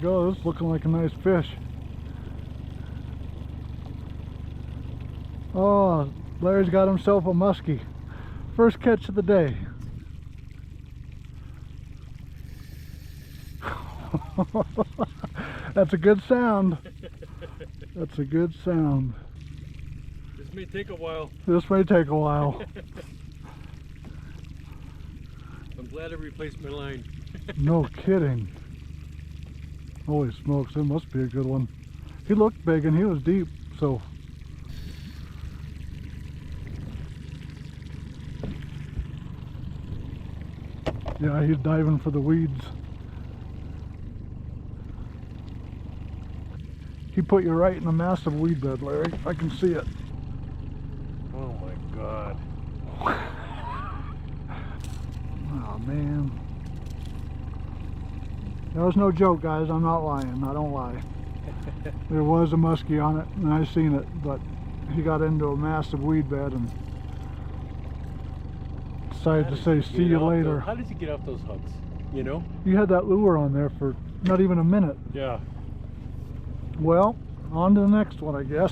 Go, this is looking like a nice fish. Oh, Larry's got himself a muskie. First catch of the day. That's a good sound. That's a good sound. This may take a while. This may take a while. I'm glad I replaced my line. No kidding. Holy smokes, it must be a good one. He looked big and he was deep, so. Yeah, he's diving for the weeds. He put you right in a massive weed bed, Larry. I can see it. Oh my God. Oh man. That was no joke, guys. I'm not lying. I don't lie. There was a muskie on it, and I seen it, but he got into a massive weed bed and decided to say, see you later. How did you get off those hooks? You know? You had that lure on there for not even a minute. Yeah. Well, on to the next one, I guess.